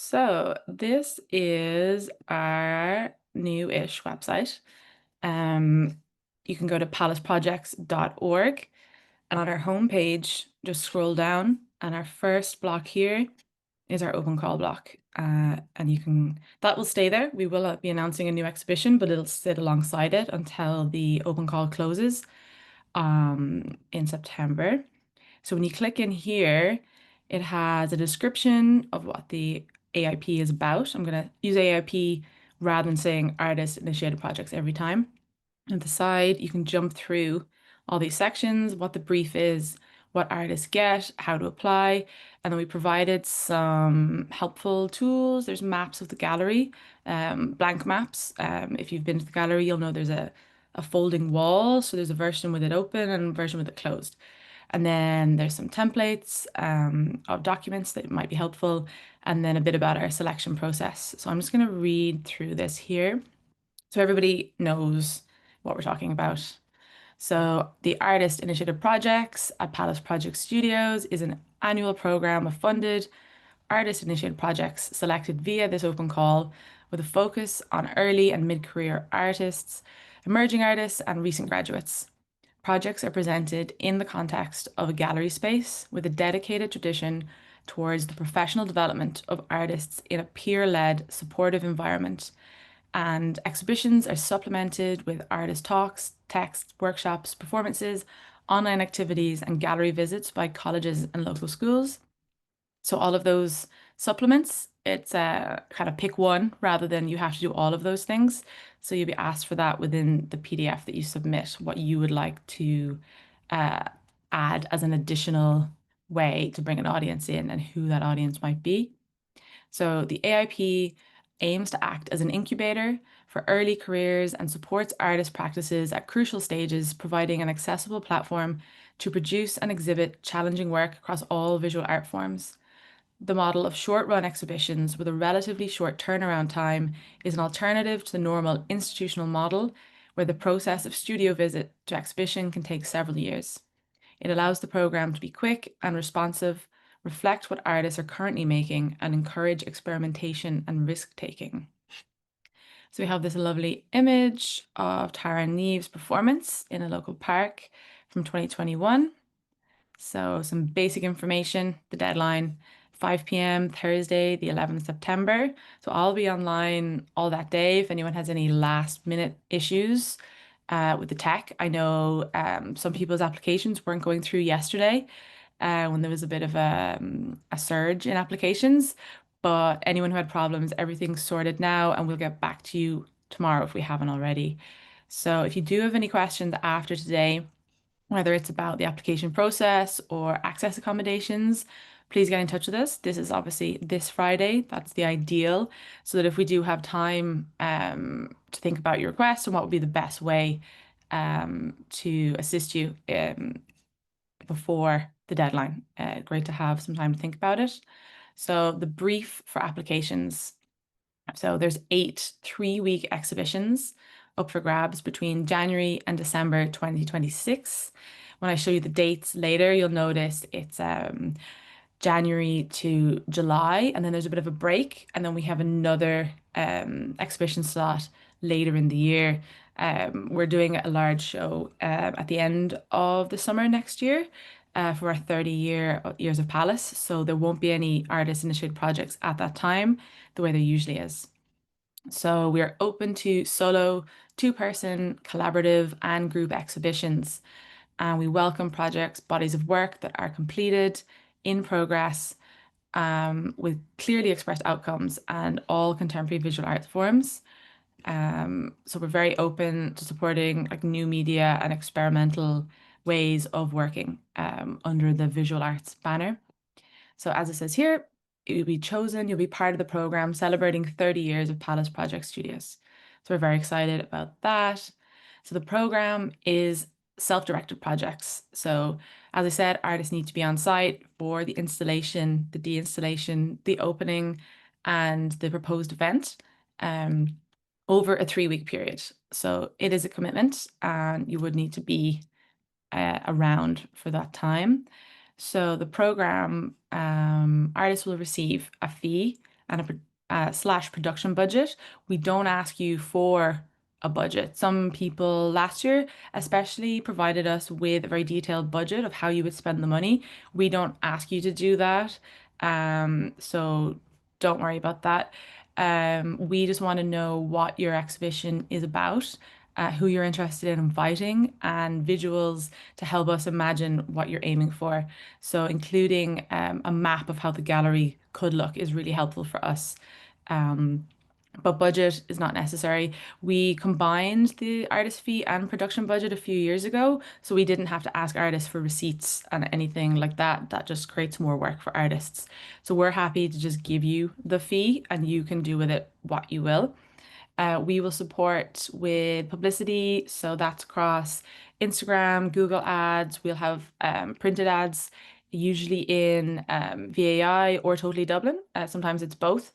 So this is our new-ish website. Um, you can go to palaceprojects.org, and on our homepage, just scroll down, and our first block here is our open call block. And that will stay there. We will be announcing a new exhibition, but it'll sit alongside it until the open call closes in September. So when you click in here, it has a description of what the AIP is about. I'm going to use AIP rather than saying artist initiated projects every time. At the side, you can jump through all these sections, what the brief is, what artists get, how to apply, and then we provided some helpful tools. There's maps of the gallery, blank maps. If you've been to the gallery, you'll know there's a folding wall. So there's a version with it open and a version with it closed. And then there's some templates of documents that might be helpful, and then a bit about our selection process. So I'm just going to read through this here so everybody knows what we're talking about. So the Artist Initiative Projects at Palace Project Studios is an annual program of funded artist initiated projects selected via this open call with a focus on early and mid-career artists, emerging artists, and recent graduates. Projects are presented in the context of a gallery space with a dedicated tradition towards the professional development of artists in a peer-led, supportive environment. And exhibitions are supplemented with artist talks, texts, workshops, performances, online activities, and gallery visits by colleges and local schools. So all of those supplements, it's kind of pick one rather than you have to do all of those things. So you'll be asked for that within the PDF that you submit, what you would like to uh, add as an additional way to bring an audience in and who that audience might be. So the AIP aims to act as an incubator for early careers and supports artist practices at crucial stages, providing an accessible platform to produce and exhibit challenging work across all visual art forms. The model of short-run exhibitions with a relatively short turnaround time is an alternative to the normal institutional model, where the process of studio visit to exhibition can take several years. It allows the program to be quick and responsive, reflect what artists are currently making, and encourage experimentation and risk-taking. So we have this lovely image of Tara Neve's performance in a local park from 2021. So some basic information, the deadline, 5 p.m. Thursday, the 11th September. So I'll be online all that day if anyone has any last minute issues with the tech. I know some people's applications weren't going through yesterday when there was a bit of a surge in applications. But anyone who had problems, everything's sorted now, and we'll get back to you tomorrow if we haven't already. So if you do have any questions after today, whether it's about the application process or access accommodations, please get in touch with us. This is obviously this Friday. That's the ideal, so that if we do have time to think about your request and what would be the best way to assist you before the deadline. Great to have some time to think about it. So the brief for applications. So there's 8 3-week exhibitions up for grabs between January and December 2026. When I show you the dates later, you'll notice it's January to July, and then there's a bit of a break, and then we have another exhibition slot later in the year. We're doing a large show at the end of the summer next year for our 30 years of Palace. So there won't be any artist initiated projects at that time, the way there usually is. So we are open to solo, two-person, collaborative, and group exhibitions. And we welcome projects, bodies of work that are completed, in progress, with clearly expressed outcomes and all contemporary visual arts forms. So we're very open to supporting like new media and experimental ways of working under the visual arts banner. So as it says here, you'll be chosen, you'll be part of the program celebrating 30 years of Palace Project Studios. So we're very excited about that. So the program is self-directed projects. So as I said, artists need to be on site for the installation, the deinstallation, the opening, and the proposed event over a 3-week period. So it is a commitment and you would need to be around for that time. So the program, artists will receive a fee and slash production budget. We don't ask you for a budget. Some people last year especially provided us with a very detailed budget of how you would spend the money. We don't ask you to do that. So don't worry about that. We just want to know what your exhibition is about, who you're interested in inviting, and visuals to help us imagine what you're aiming for. So including a map of how the gallery could look is really helpful for us. Um, but budget is not necessary. We combined the artist fee and production budget a few years ago, so we didn't have to ask artists for receipts and anything like that. That just creates more work for artists. So we're happy to just give you the fee and you can do with it what you will. We will support with publicity, so that's across Instagram, Google Ads. We'll have printed ads, usually in VAI or Totally Dublin. Sometimes it's both.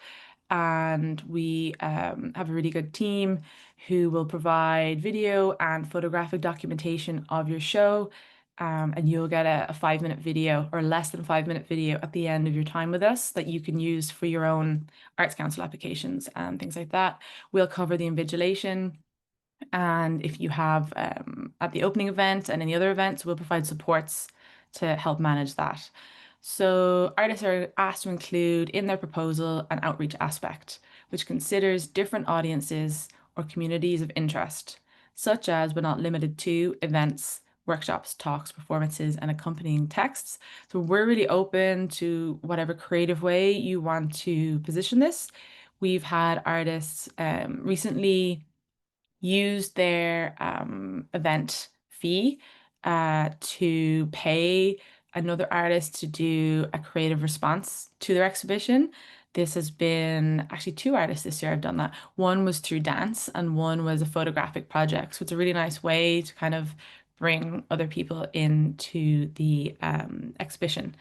And we have a really good team who will provide video and photographic documentation of your show. And you'll get a 5 minute video or less than 5 minute video at the end of your time with us that you can use for your own Arts Council applications and things like that. We'll cover the invigilation. And if you have at the opening event and any other events, we'll provide supports to help manage that. So artists are asked to include in their proposal an outreach aspect, which considers different audiences or communities of interest, such as but not limited to events, workshops, talks, performances, and accompanying texts. So we're really open to whatever creative way you want to position this. We've had artists recently use their event fee to pay another artist to do a creative response to their exhibition. This has been actually two artists this year have done that. One was through dance and one was a photographic project. So it's a really nice way to kind of bring other people into the exhibition.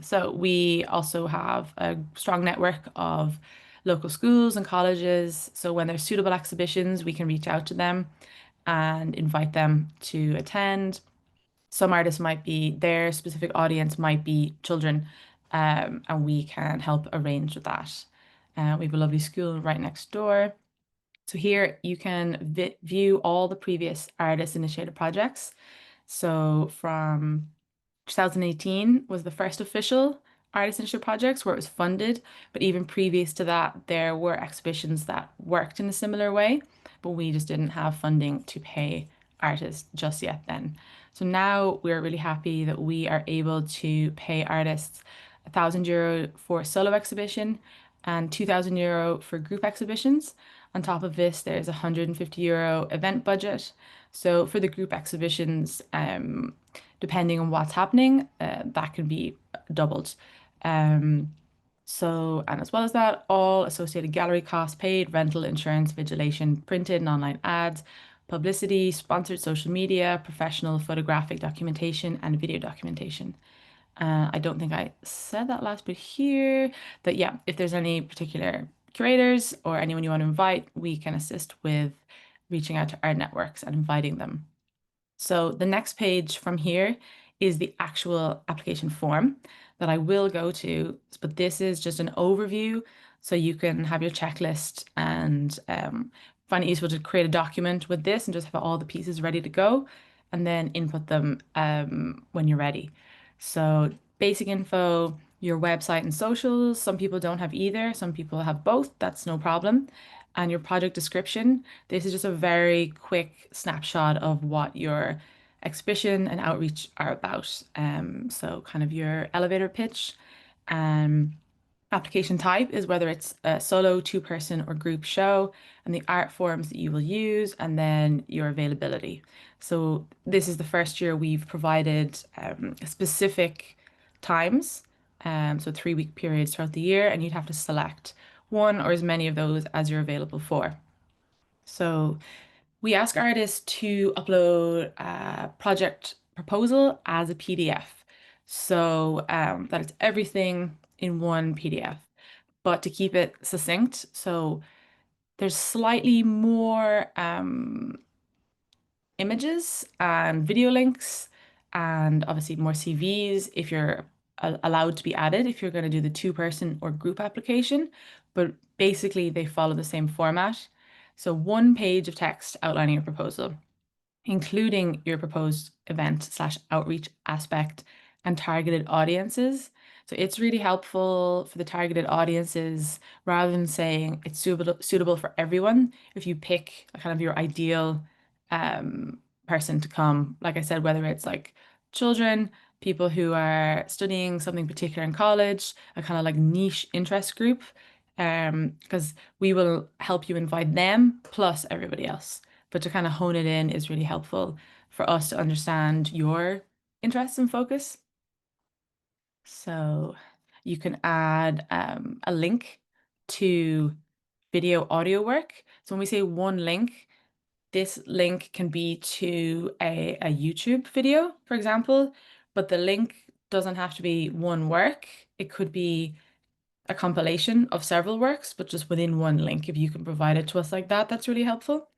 So we also have a strong network of local schools and colleges. So when there's suitable exhibitions, we can reach out to them and invite them to attend. Some artists might be, their specific audience might be children, and we can help arrange with that. We have a lovely school right next door. So here you can view all the previous artist initiated projects. So from 2018 was the first official artist initiative projects where it was funded, but even previous to that, there were exhibitions that worked in a similar way, but we just didn't have funding to pay artists just yet then. So now we're really happy that we are able to pay artists €1,000 for a solo exhibition and €2,000 for group exhibitions. On top of this, there's a €150 event budget. So for the group exhibitions, depending on what's happening, that can be doubled. Um, and as well as that, all associated gallery costs paid, rental, insurance, vigilation, printed and online ads, publicity, sponsored social media, professional photographic documentation, and video documentation. I don't think I said that last bit here, but yeah, if there's any particular curators or anyone you want to invite, we can assist with reaching out to our networks and inviting them. So the next page from here is the actual application form that I will go to, but this is just an overview so you can have your checklist and find it useful to create a document with this and just have all the pieces ready to go and then input them when you're ready. So basic info, your website and socials. Some people don't have either, some people have both, that's no problem. And your project description. This is just a very quick snapshot of what your exhibition and outreach are about. So kind of your elevator pitch. Application type is whether it's a solo, two-person, or group show, and the art forms that you will use, and then your availability. So this is the first year we've provided specific times, so 3 week periods throughout the year, and you'd have to select one or as many of those as you're available for. So we ask artists to upload a project proposal as a PDF. So that it's everything in one PDF, but to keep it succinct. So there's slightly more images and video links and obviously more CVs if you're allowed to be added if you're going to do the two-person or group application, but basically they follow the same format. So one page of text outlining your proposal, including your proposed event/outreach aspect and targeted audiences. So it's really helpful for the targeted audiences rather than saying it's suitable for everyone. If you pick kind of your ideal um, person to come, like I said, whether it's like children, people who are studying something particular in college, a kind of like niche interest group, because we will help you invite them plus everybody else. But to kind of hone it in is really helpful for us to understand your interests and focus. So you can add a link to video audio work. So when we say one link, this link can be to a YouTube video, for example, but the link doesn't have to be one work. It could be a compilation of several works, but just within one link. If you can provide it to us like that, that's really helpful.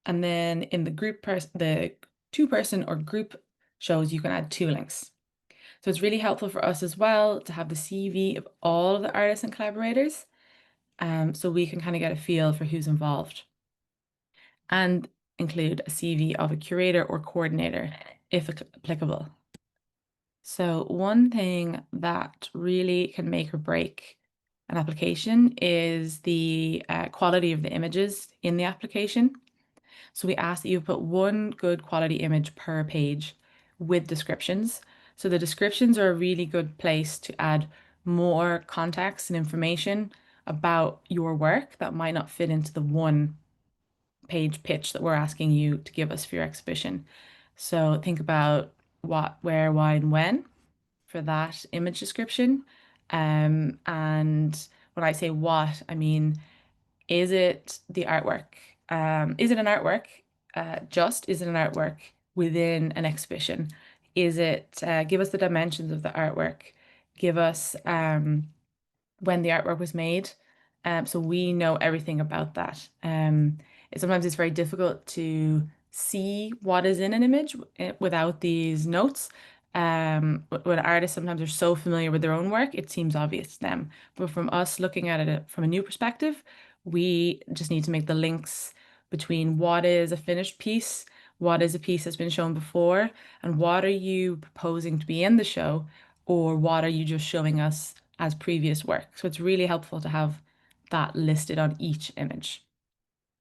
And then in the two-person or group shows, you can add two links. So it's really helpful for us as well to have the CV of all of the artists and collaborators, so we can kind of get a feel for who's involved. And include a CV of a curator or coordinator, if applicable. So one thing that really can make or break an application is the quality of the images in the application. So we ask that you put one good quality image per page with descriptions. So the descriptions are a really good place to add more context and information about your work that might not fit into the one page pitch that we're asking you to give us for your exhibition. So think about what, where, why, and when for that image description. And when I say what, I mean, is it the artwork? Is it an artwork? Is it an artwork within an exhibition? Is it, give us the dimensions of the artwork, give us when the artwork was made, so we know everything about that. Sometimes it's very difficult to see what is in an image without these notes. When artists sometimes are so familiar with their own work, it seems obvious to them. But from us looking at it from a new perspective, we just need to make the links between what is a finished piece, what is a piece that's been shown before, and what are you proposing to be in the show, or what are you just showing us as previous work. So it's really helpful to have that listed on each image.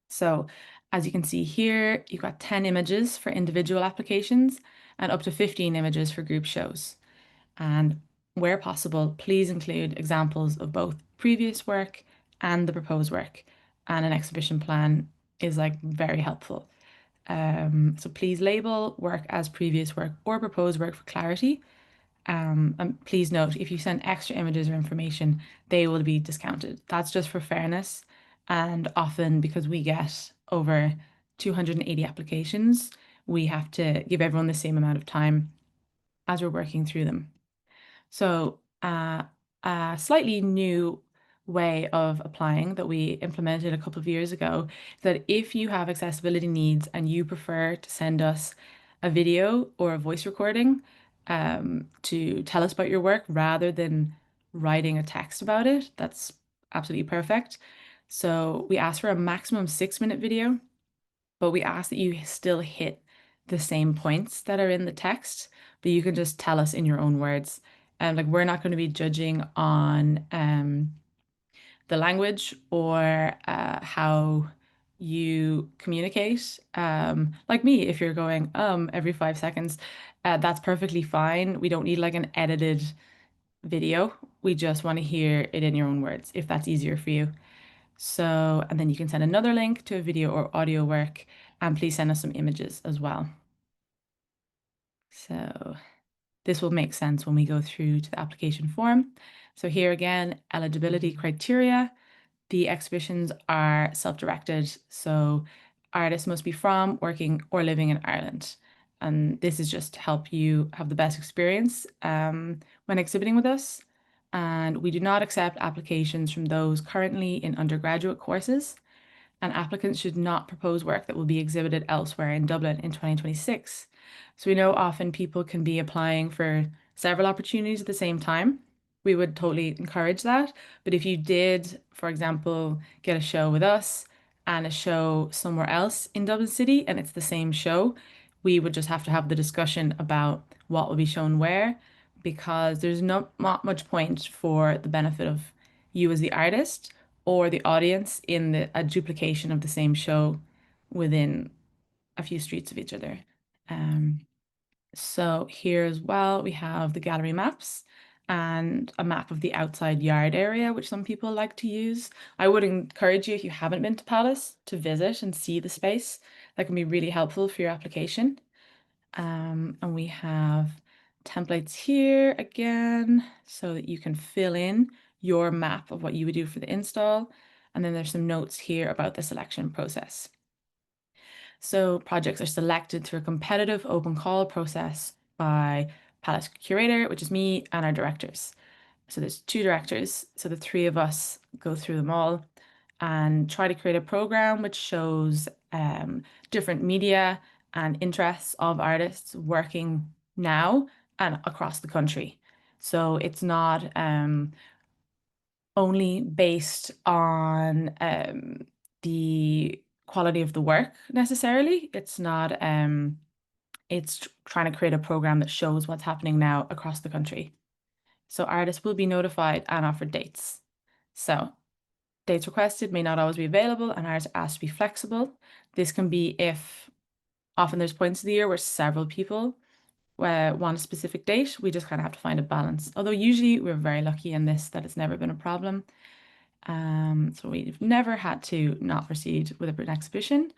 So as you can see here, you've got 10 images for individual applications and up to 15 images for group shows. And where possible, please include examples of both previous work and the proposed work. And an exhibition plan is like very helpful. So please label work as previous work or proposed work for clarity. And please note, if you send extra images or information, they will be discounted. That's just for fairness. And often because we get over 280 applications, we have to give everyone the same amount of time as we're working through them. So a slightly new way of applying that we implemented a couple of years ago is that if you have accessibility needs and you prefer to send us a video or a voice recording to tell us about your work rather than writing a text about it, that's absolutely perfect. So we ask for a maximum 6-minute video, but we ask that you still hit the same points that are in the text, but you can just tell us in your own words. Like we're not going to be judging on the language or how you communicate. Like me, if you're going every 5 seconds, that's perfectly fine. We don't need like an edited video. We just want to hear it in your own words if that's easier for you. So, and then you can send another link to a video or audio work, and please send us some images as well. So this will make sense when we go through to the application form. So here again, eligibility criteria. The exhibitions are self-directed, so artists must be from, working, or living in Ireland. And this is just to help you have the best experience when exhibiting with us. And we do not accept applications from those currently in undergraduate courses. And applicants should not propose work that will be exhibited elsewhere in Dublin in 2026. So we know often people can be applying for several opportunities at the same time, we would totally encourage that. But if you did, for example, get a show with us and a show somewhere else in Dublin City and it's the same show, we would just have to have the discussion about what will be shown where, because there's not much point for the benefit of you as the artist or the audience in a duplication of the same show within a few streets of each other. Um, so here as well, we have the gallery maps and a map of the outside yard area, which some people like to use. I would encourage you, if you haven't been to Palace, to visit and see the space. That can be really helpful for your application. And we have templates here again, so that you can fill in your map of what you would do for the install. And then there's some notes here about the selection process. So projects are selected through a competitive open call process by Palace Curator, which is me, and our directors. So there's two directors, so the three of us go through them all and try to create a program which shows different media and interests of artists working now and across the country. So it's not only based on the quality of the work necessarily. It's not it's trying to create a program that shows what's happening now across the country. So artists will be notified and offered dates. So dates requested may not always be available and artists are asked to be flexible. This can be if often there's points of the year where several people want a specific date. We just kind of have to find a balance. Although usually we're very lucky in this that it's never been a problem. So we've never had to not proceed with an exhibition,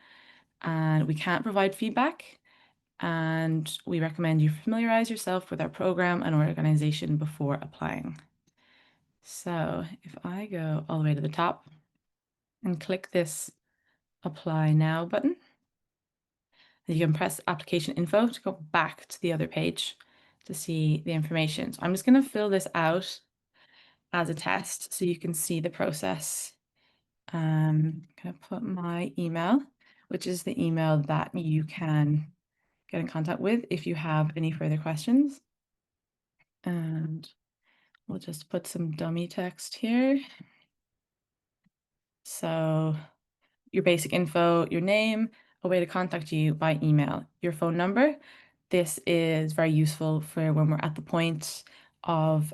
and we can't provide feedback. And we recommend you familiarize yourself with our program and organization before applying. So if I go all the way to the top and click this apply now button, then you can press application info to go back to the other page to see the information. So I'm just going to fill this out as a test so you can see the process. I'm going to put my email, which is the email that you can get in contact with if you have any further questions. And we'll just put some dummy text here. So your basic info, your name, a way to contact you by email, your phone number. This is very useful for when we're at the point of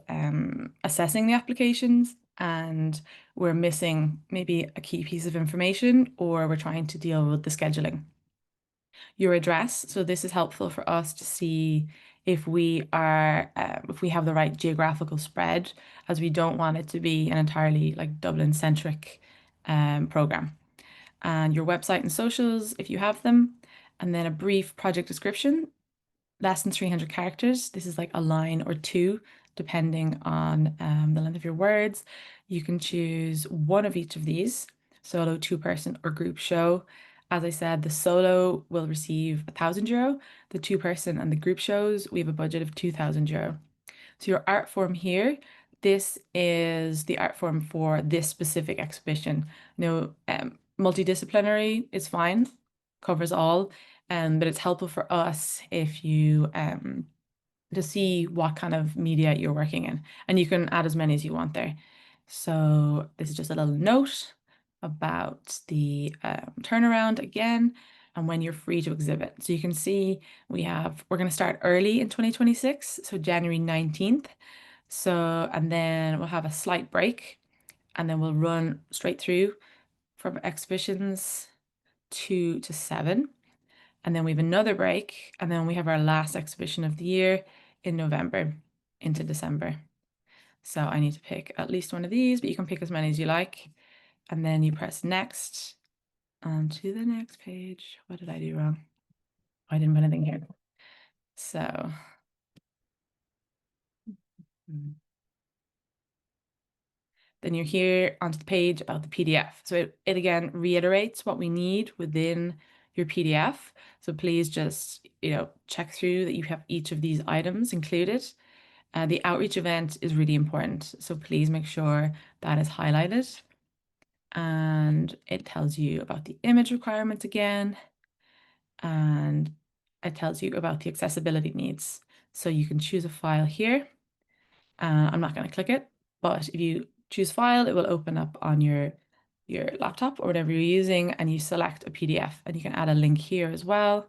assessing the applications and we're missing maybe a key piece of information or we're trying to deal with the scheduling. Your address. So this is helpful for us to see if we have the right geographical spread, as we don't want it to be an entirely like Dublin-centric program. And your website and socials, if you have them, and then a brief project description, less than 300 characters. This is like a line or two, depending on the length of your words. You can choose one of each of these, solo, two-person, or group show. As I said, the solo will receive €1,000. The two-person and the group shows, we have a budget of €2,000. So your art form here, this is the art form for this specific exhibition. No, multidisciplinary is fine, covers all, but it's helpful for us if you to see what kind of media you're working in, and you can add as many as you want there. So this is just a little note about the turnaround again and when you're free to exhibit. So you can see we're going to start early in 2026, so January 19th. So, and then we'll have a slight break and then we'll run straight through from exhibitions 2 to 7. And then we have another break, and then we have our last exhibition of the year in November into December. So I need to pick at least one of these, but you can pick as many as you like. And then you press next and to the next page. What did I do wrong? I didn't put anything here. So then you're here onto the page about the PDF. So it again reiterates what we need within your PDF. So please just, check through that you have each of these items included. The outreach event is really important. So please make sure that is highlighted. And it tells you about the image requirements again. And it tells you about the accessibility needs. So you can choose a file here. I'm not going to click it, but if you choose file, it will open up on your laptop or whatever you're using, and you select a PDF, and you can add a link here as well.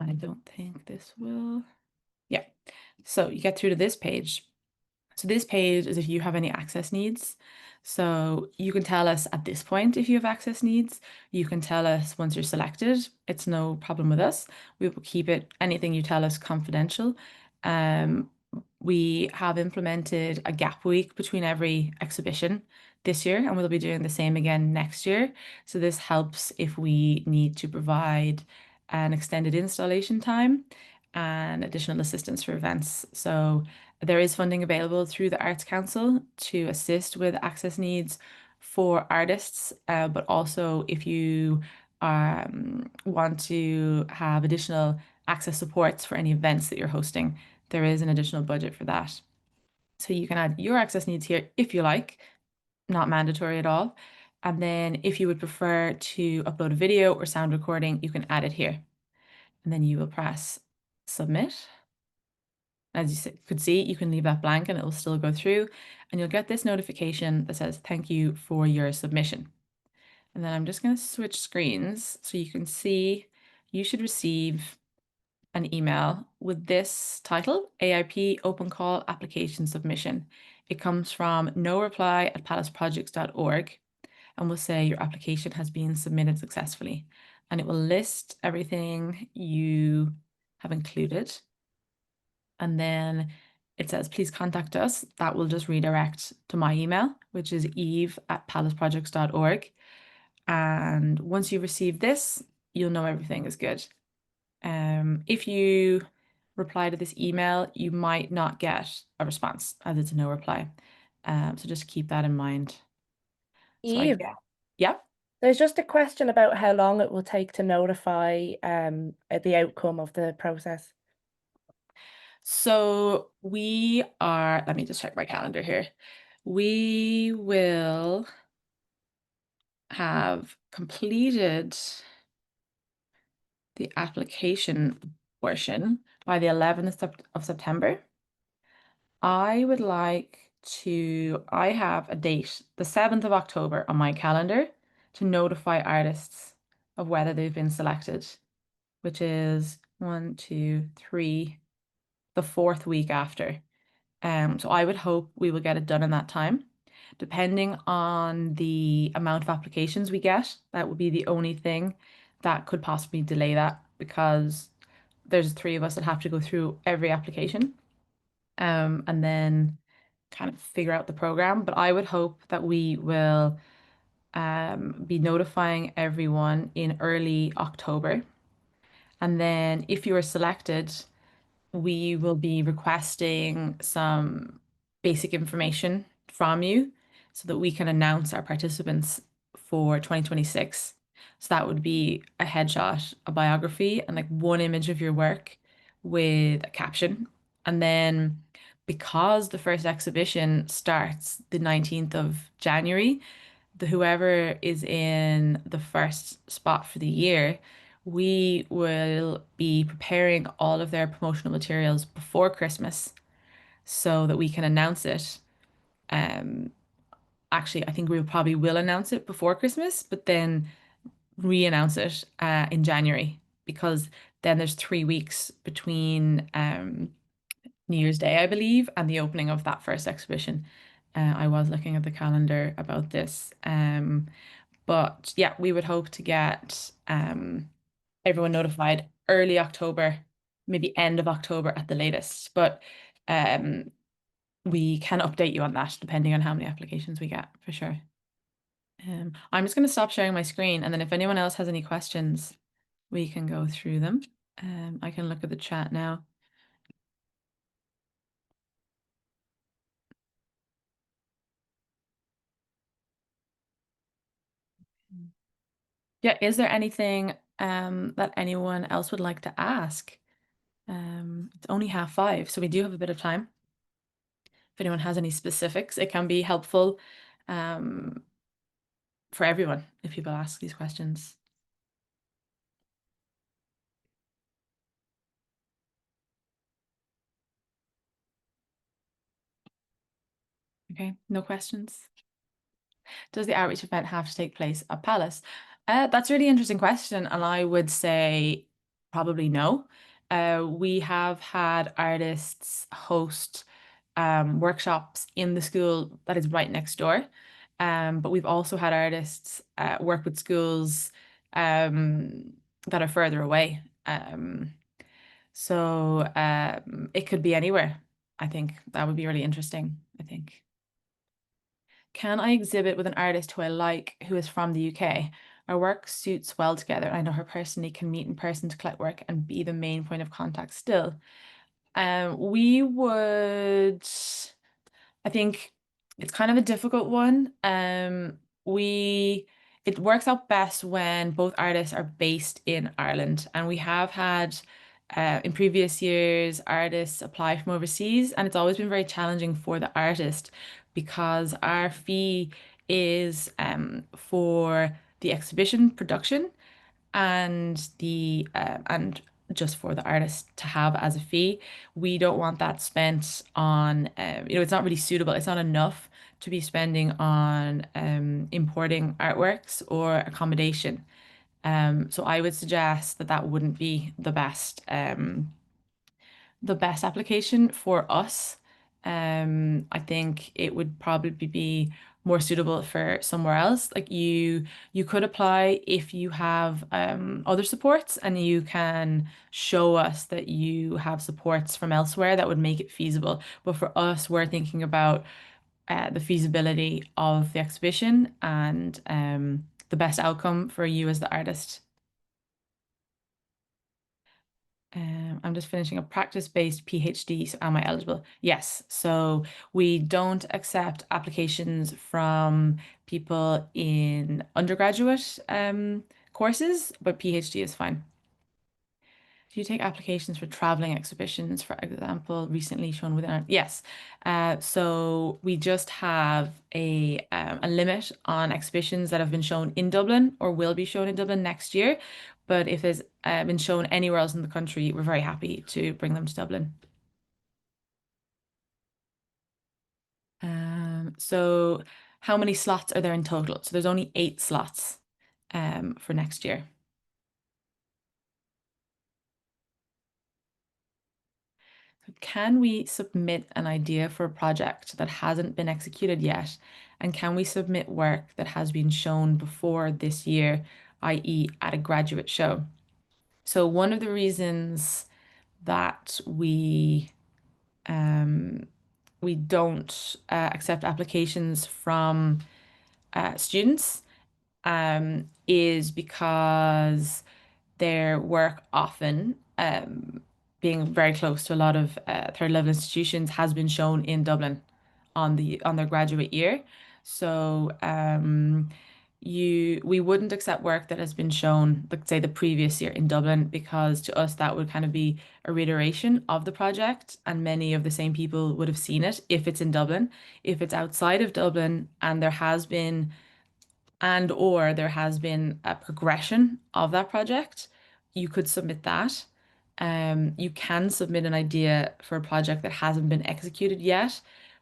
I don't think this will. Yeah. So you get through to this page. So this page is if you have any access needs. So you can tell us at this point if you have access needs. You can tell us once you're selected. It's no problem with us. We will keep it, anything you tell us, confidential. We have implemented a gap week between every exhibition this year, and we'll be doing the same again next year. So this helps if we need to provide an extended installation time and additional assistance for events. So there is funding available through the Arts Council to assist with access needs for artists, but also if you want to have additional access supports for any events that you're hosting, there is an additional budget for that. So you can add your access needs here if you like, not mandatory at all. And then if you would prefer to upload a video or sound recording, you can add it here. And then you will press submit. As you could see, you can leave that blank and it will still go through, and you'll get this notification that says, "Thank you for your submission." And then I'm just going to switch screens so you can see you should receive an email with this title, AIP Open Call Application Submission. It comes from noreply@palaceprojects.org and will say your application has been submitted successfully. And it will list everything you have included. And then it says, please contact us. That will just redirect to my email, which is eve@palaceprojects.org. And once you receive this, you'll know everything is good. If you reply to this email, you might not get a response as it's a no reply. So just keep that in mind. So Eve, yeah. there's just a question about how long it will take to notify the outcome of the process. So let me just check my calendar here. We will have completed the application portion by the 11th of September. I have a date, the 7th of October on my calendar to notify artists of whether they've been selected, which is 1, 2, 3, the fourth week after. So I would hope we will get it done in that time. Depending on the amount of applications we get, that would be the only thing that could possibly delay that, because there's 3 of us that have to go through every application, and then kind of figure out the program. But I would hope that we will be notifying everyone in early October. And then if you are selected, we will be requesting some basic information from you so that we can announce our participants for 2026. So that would be a headshot, a biography, and like one image of your work with a caption. And then because the first exhibition starts the 19th of January, whoever is in the first spot for the year, we will be preparing all of their promotional materials before Christmas so that we can announce it. Um, Actually, I think we probably will announce it before Christmas, but then re-announce it in January, because then there's 3 weeks between New Year's Day, I believe, and the opening of that first exhibition. I was looking at the calendar about this. But yeah, we would hope to get everyone notified early October, maybe end of October at the latest. But um, we can update you on that depending on how many applications we get, for sure. I'm just going to stop sharing my screen, and then if anyone else has any questions, we can go through them. I can look at the chat now. Yeah, is there anything that anyone else would like to ask? It's only 5:30, so we do have a bit of time. If anyone has any specifics, it can be helpful um, for everyone if people ask these questions. Okay, no questions. Does the outreach event have to take place at Palace? That's a really interesting question, and I would say probably no. We have had artists host workshops in the school that is right next door. But we've also had artists work with schools that are further away. So it could be anywhere. I think that would be really interesting, I think. Can I exhibit with an artist who I like who is from the UK? Our work suits well together, and I know her personally, can meet in person to collect work and be the main point of contact still. We would. I think it's kind of a difficult one. We It works out best when both artists are based in Ireland, and we have had in previous years artists apply from overseas, and it's always been very challenging for the artist because our fee is for the exhibition production and just for the artist to have as a fee. We don't want that spent on it's not really suitable. It's not enough to be spending on importing artworks or accommodation. So I would suggest that that wouldn't be the best application for us. I think it would probably be more suitable for somewhere else. Like you could apply if you have other supports and you can show us that you have supports from elsewhere that would make it feasible. But for us, we're thinking about the feasibility of the exhibition and the best outcome for you as the artist. I'm just finishing a practice-based PhD, so am I eligible? Yes. So we don't accept applications from people in undergraduate courses, but PhD is fine. Do you take applications for traveling exhibitions, for example, recently shown within our... Yes. So we just have a limit on exhibitions that have been shown in Dublin or will be shown in Dublin next year. But if it's been shown anywhere else in the country, we're very happy to bring them to Dublin. So how many slots are there in total? So there's only 8 slots for next year. Can we submit an idea for a project that hasn't been executed yet? And can we submit work that has been shown before this year, i.e., at a graduate show? So one of the reasons that we don't accept applications from students is because their work often, being very close to a lot of third level institutions, has been shown in Dublin on their graduate year. So we wouldn't accept work that has been shown, like say the previous year in Dublin, because to us that would kind of be a reiteration of the project, and many of the same people would have seen it if it's in Dublin. If it's outside of Dublin and there has been a progression of that project, you could submit that. You can submit an idea for a project that hasn't been executed yet,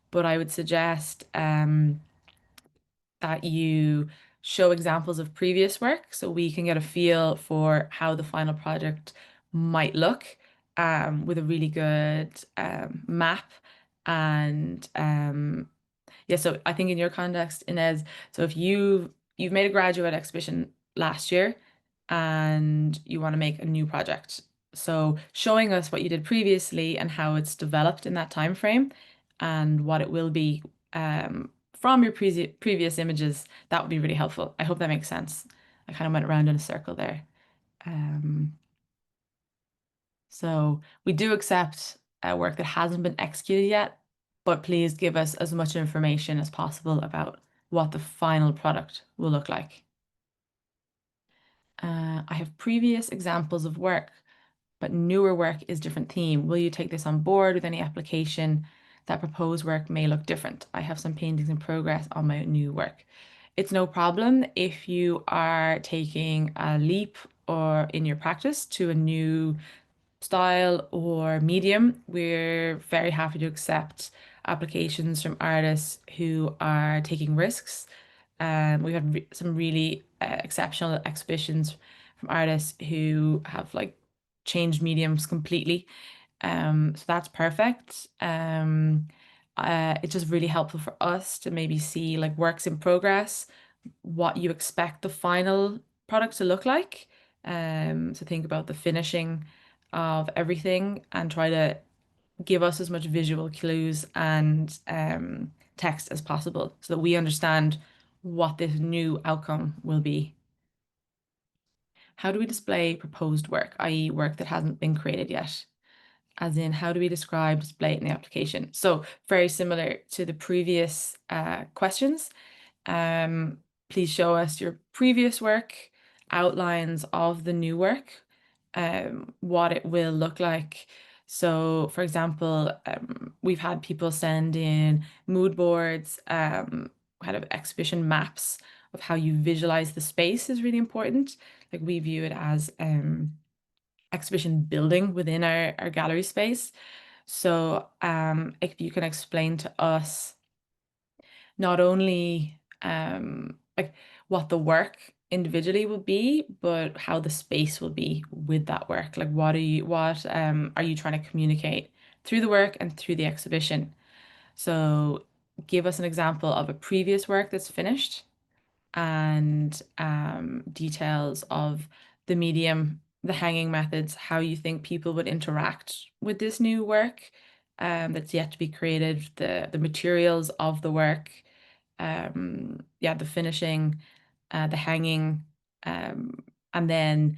but I would suggest that you show examples of previous work so we can get a feel for how the final project might look with a really good map and yeah, so I think in your context, Inez, so if you've made a graduate exhibition last year and you want to make a new project. So showing us what you did previously and how it's developed in that time frame and what it will be from your previous images, that would be really helpful. I hope that makes sense. I kind of went around in a circle there. Um, so we do accept work that hasn't been executed yet, but please give us as much information as possible about what the final product will look like. I have previous examples of work, but newer work is different theme. Will you take this on board with any application that proposed work may look different? I have some paintings in progress on my new work. It's no problem if you are taking a leap or in your practice to a new style or medium. We're very happy to accept applications from artists who are taking risks. We've had some really exceptional exhibitions from artists who have like changed mediums completely. So that's perfect. It's just really helpful for us to maybe see like works in progress, what you expect the final product to look like. So think about the finishing of everything and try to give us as much visual clues and text as possible so that we understand what this new outcome will be. How do we display proposed work, i.e., work that hasn't been created yet? As in, how do we describe, display it in the application? So very similar to the previous questions. Um, Please show us your previous work, outlines of the new work, what it will look like. So, for example, we've had people send in mood boards, kind of exhibition maps of how you visualize the space is really important. Like we view it as exhibition building within our gallery space. So, if you can explain to us not only like what the work individually will be, but how the space will be with that work. Like what are you trying to communicate through the work and through the exhibition? So give us an example of a previous work that's finished and details of the medium, the hanging methods, how you think people would interact with this new work that's yet to be created, the materials of the work, yeah, the finishing, the hanging, and then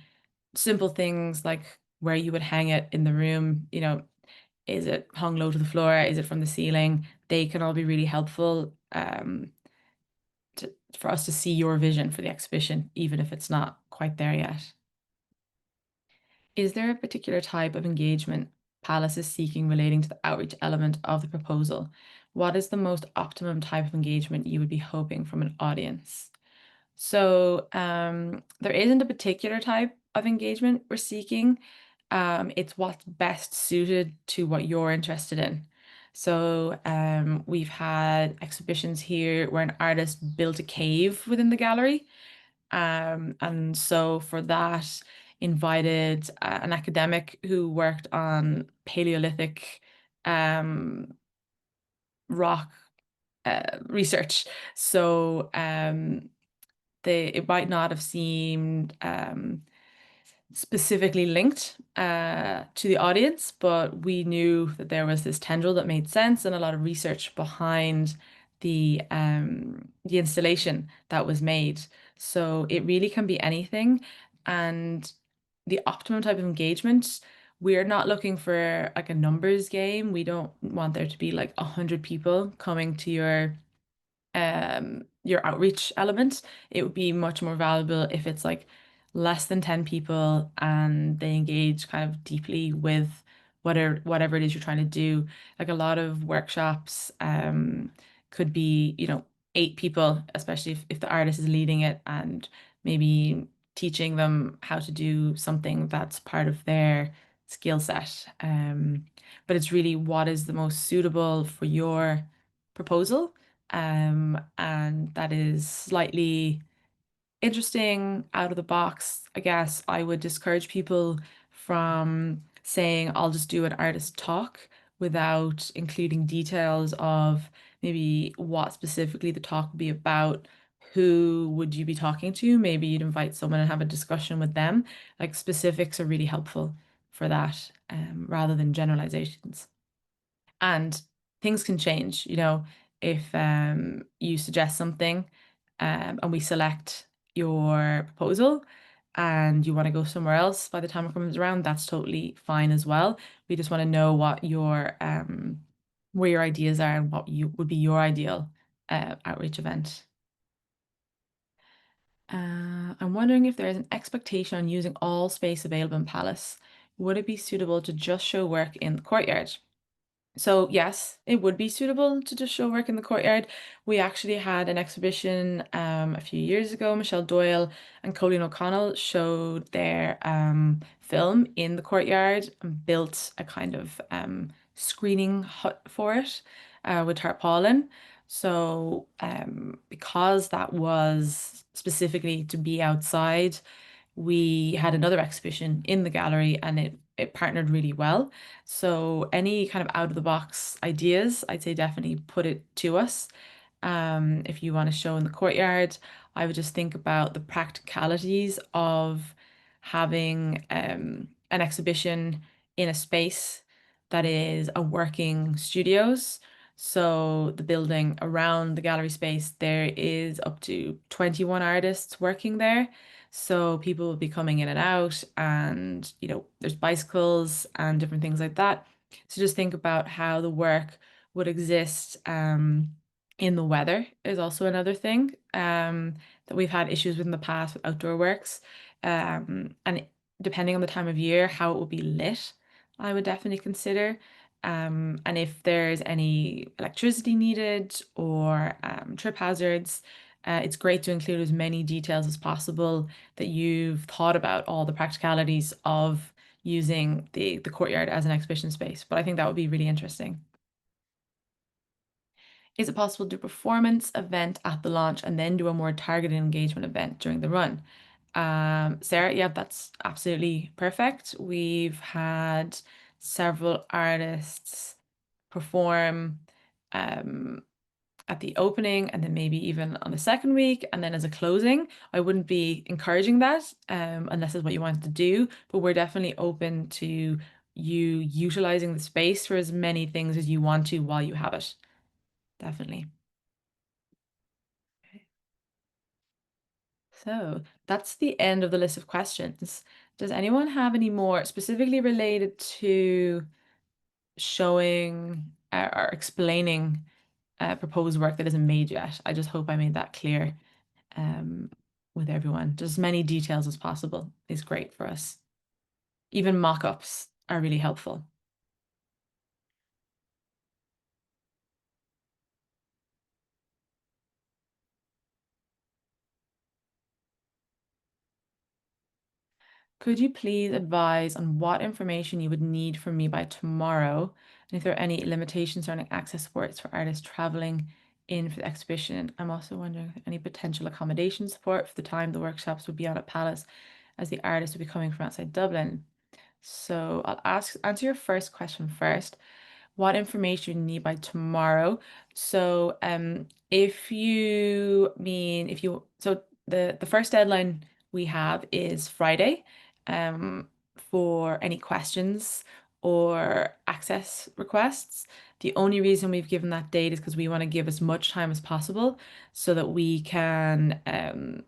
simple things like where you would hang it in the room, is it hung low to the floor? Is it from the ceiling? They can all be really helpful for us to see your vision for the exhibition, even if it's not quite there yet. Is there a particular type of engagement Palace is seeking relating to the outreach element of the proposal? What is the most optimum type of engagement you would be hoping from an audience? So there isn't a particular type of engagement we're seeking. It's what's best suited to what you're interested in. So we've had exhibitions here where an artist built a cave within the gallery. And so for that, invited an academic who worked on Paleolithic um, rock research. So it might not have seemed specifically linked to the audience, but we knew that there was this tendril that made sense and a lot of research behind the installation that was made. So it really can be anything, and the optimum type of engagement. We're not looking for like a numbers game. We don't want there to be like 100 people coming to your outreach element. It would be much more valuable if it's like less than 10 people and they engage kind of deeply with whatever it is you're trying to do. Like a lot of workshops could be, 8 people, especially if the artist is leading it and maybe teaching them how to do something that's part of their skill set. But it's really what is the most suitable for your proposal, and that is slightly interesting, out of the box. I guess I would discourage people from saying, I'll just do an artist talk without including details of maybe what specifically the talk would be about. Who would you be talking to? Maybe you'd invite someone and have a discussion with them. Like specifics are really helpful for that, rather than generalizations. And things can change, if you suggest something and we select your proposal and you want to go somewhere else by the time it comes around, that's totally fine as well. We just want to know what your where your ideas are and what you would be your ideal outreach event. I'm wondering if there is an expectation on using all space available in Palace. Would it be suitable to just show work in the courtyard? So yes, it would be suitable to just show work in the courtyard. We actually had an exhibition a few years ago. Michelle Doyle and Colleen O'Connell showed their film in the courtyard and built a kind of screening hut for it. with tarpaulin. So because that was specifically to be outside, we had another exhibition in the gallery and it partnered really well. So any kind of out of the box ideas, I'd say definitely put it to us. If you want to show in the courtyard, I would just think about the practicalities of having an exhibition in a space that is a working studios. So the building around the gallery space, there is up to 21 artists working there. So people will be coming in and out, and there's bicycles and different things like that. So just think about how the work would exist. In the weather is also another thing that we've had issues with in the past with outdoor works. And depending on the time of year, how it will be lit, I would definitely consider. And if there's any electricity needed or trip hazards, it's great to include as many details as possible that you've thought about all the practicalities of using the courtyard as an exhibition space. But I think that would be really interesting. Is it possible to do a performance event at the launch and then do a more targeted engagement event during the run? Sarah, yeah, that's absolutely perfect. We've had several artists perform um, at the opening and then maybe even on the second week and then as a closing. I wouldn't be encouraging that unless it's what you want to do, but we're definitely open to you utilizing the space for as many things as you want to while you have it. Definitely. So that's the end of the list of questions. Does anyone have any more specifically related to showing or explaining proposed work that isn't made yet? I just hope I made that clear um, with everyone. Just as many details as possible is great for us. Even mock-ups are really helpful. Could you please advise on what information you would need from me by tomorrow, and if there are any limitations surrounding access supports for artists traveling in for the exhibition? I'm also wondering if any potential accommodation support for the time the workshops would be on at Palace, as the artists would be coming from outside Dublin. So I'll answer your first question first. What information you need by tomorrow? So if you mean if you so the first deadline we have is Friday um for any questions or access requests. The only reason we've given that date is because we want to give as much time as possible so that we can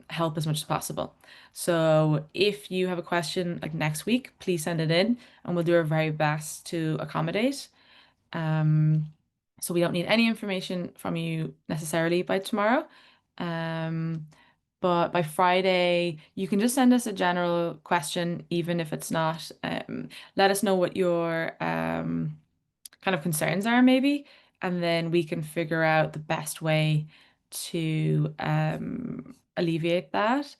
help as much as possible. So if you have a question like next week, please send it in and we'll do our very best to accommodate. Um, so we don't need any information from you necessarily by tomorrow. Um, but by Friday, you can just send us a general question, even if it's not. Let us know what your kind of concerns are, maybe, and then we can figure out the best way to alleviate that.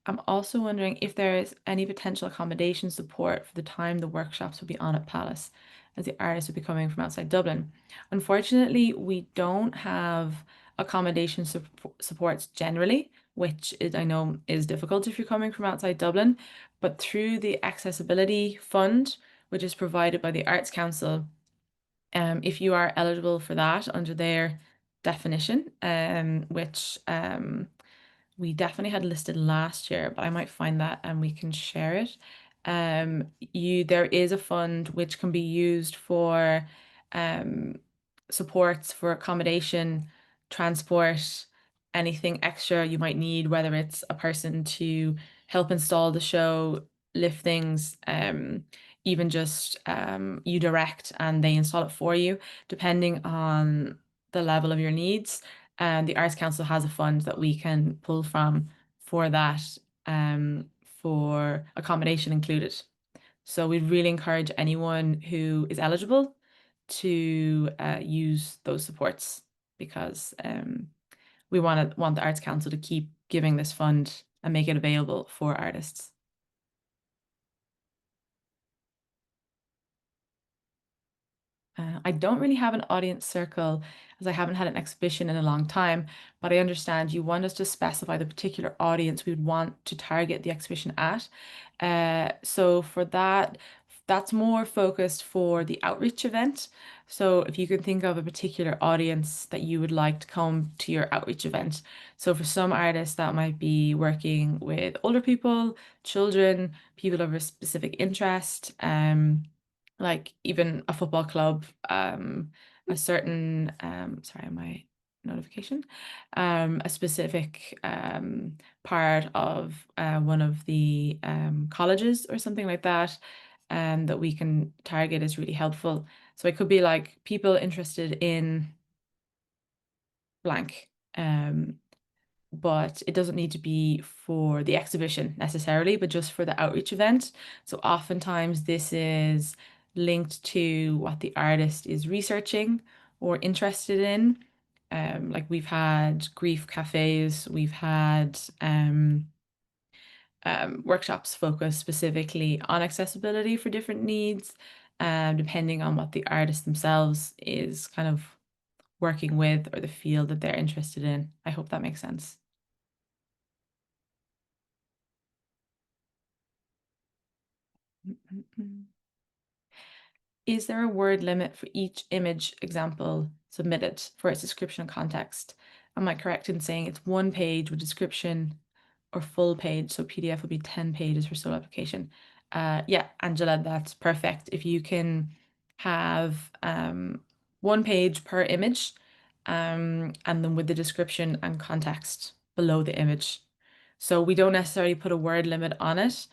I'm also wondering if there is any potential accommodation support for the time the workshops will be on at Palace, as the artists will be coming from outside Dublin. Unfortunately, we don't have accommodation supports generally, which is, I know is difficult if you're coming from outside Dublin, but through the Accessibility Fund, which is provided by the Arts Council, if you are eligible for that under their definition, which we definitely had listed last year, but I might find that and we can share it. There is a fund which can be used for um supports for accommodation, transport, anything extra you might need, whether it's a person to help install the show, lift things, even just you direct and they install it for you, depending on the level of your needs. And the Arts Council has a fund that we can pull from for that, for accommodation included. So we'd really encourage anyone who is eligible to use those supports because we want the Arts Council to keep giving this fund and make it available for artists. I don't really have an audience circle as I haven't had an exhibition in a long time, but I understand you want us to specify the particular audience we would want to target the exhibition at. So for that, that's more focused for the outreach event. So if you can think of a particular audience that you would like to come to your outreach event. So for some artists, that might be working with older people, children, people of a specific interest. Like even a football club, a certain sorry, my notification, a specific part of one of the colleges or something like that, that we can target is really helpful. So it could be like people interested in blank. But it doesn't need to be for the exhibition necessarily, but just for the outreach event. So oftentimes this is linked to what the artist is researching or interested in. Like we've had grief cafes, we've had workshops focused specifically on accessibility for different needs, depending on what the artist themselves is kind of working with or the field that they're interested in. I hope that makes sense. Is there a word limit for each image example submitted for its description and context? Am I correct in saying it's one page with description or full page? So PDF would be 10 pages for sole application. Yeah, Angela, that's perfect. If you can have one page per image, and then with the description and context below the image. So we don't necessarily put a word limit on it,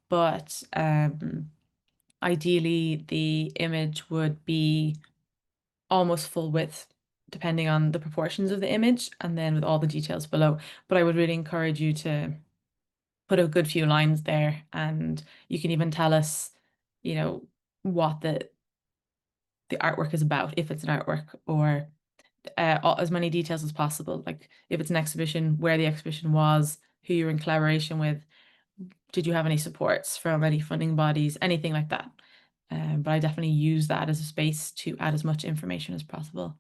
but ideally the image would be almost full width, depending on the proportions of the image, and then with all the details below. But I would really encourage you to put a good few lines there, and you can even tell us, what the artwork is about, if it's an artwork, or as many details as possible. Like if it's an exhibition, where the exhibition was, who you're in collaboration with, did you have any supports from any funding bodies, anything like that. But I definitely use that as a space to add as much information as possible.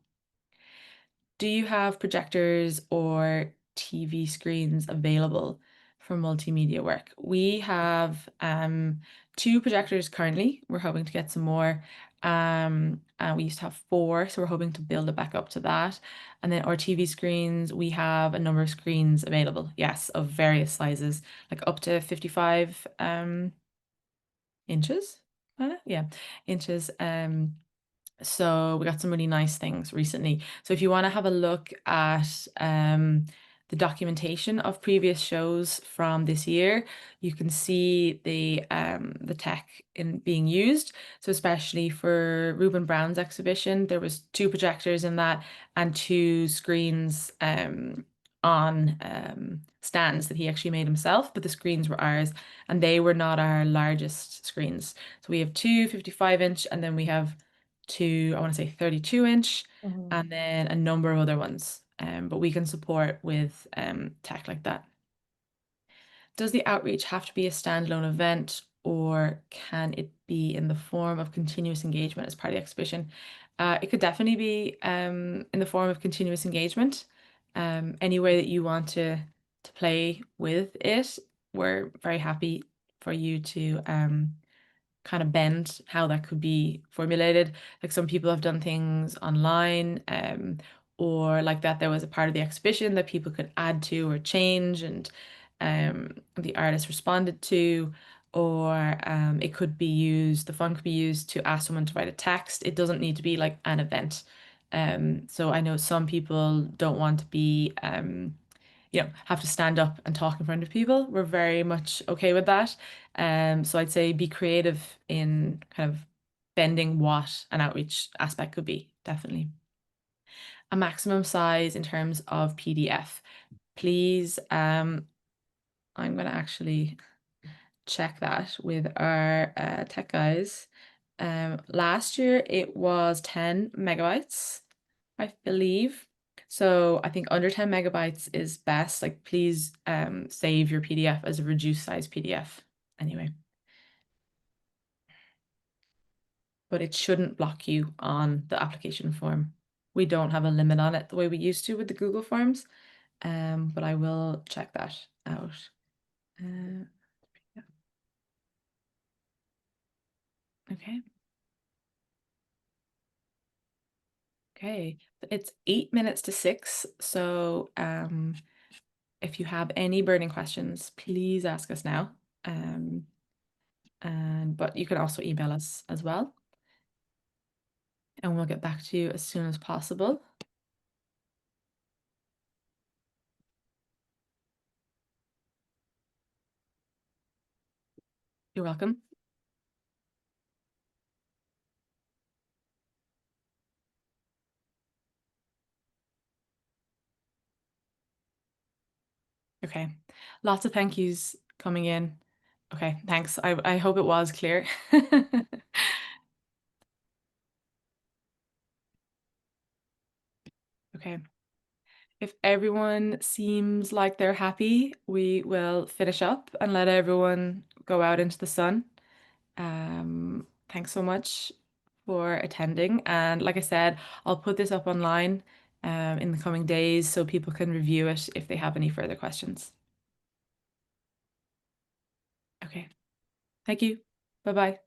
Do you have projectors or TV screens available for multimedia work? We have two projectors currently. We're hoping to get some more. And we used to have four, so we're hoping to build it back up to that. And then our TV screens, we have a number of screens available, yes, of various sizes, like up to 55 inches. Yeah, inches. So we got some really nice things recently. So if you want to have a look at the documentation of previous shows from this year, you can see the tech in being used. So especially for Reuben Brown's exhibition, there was two projectors in that and two screens on stands that he actually made himself, but the screens were ours and they were not our largest screens. So we have two 55-inch and then we have two, I want to say 32-inch, and then a number of other ones. But we can support with tech like that. Does the outreach have to be a standalone event, or can it be in the form of continuous engagement as part of the exhibition? It could definitely be in the form of continuous engagement. Any way that you want to play with it, we're very happy for you to kind of bend how that could be formulated. Like some people have done things online, or like that there was a part of the exhibition that people could add to or change, and the artist responded to, or it could be used, the fund could be used to ask someone to write a text. It doesn't need to be like an event. So I know some people don't want to be have to stand up and talk in front of people. We're very much okay with that. So I'd say be creative in kind of bending what an outreach aspect could be, definitely. A maximum size in terms of PDF. Please, I'm gonna actually check that with our tech guys. Last year it was 10 megabytes, I believe. So I think under 10 megabytes is best. Like please save your PDF as a reduced size PDF. Anyway. but it shouldn't block you on the application form. We don't have a limit on it the way we used to with the Google Forms, but I will check that out. Uh, yeah. Okay. Okay. It's 8 minutes to 6. So if you have any burning questions, please ask us now. But you can also email us as well, and we'll get back to you as soon as possible. You're welcome. Okay. Lots of thank yous coming in. Okay, thanks. I hope it was clear. Okay. If everyone seems like they're happy, we will finish up and let everyone go out into the sun. Thanks so much for attending. And like I said, I'll put this up online in the coming days so people can review it if they have any further questions. Okay. Thank you. Bye-bye.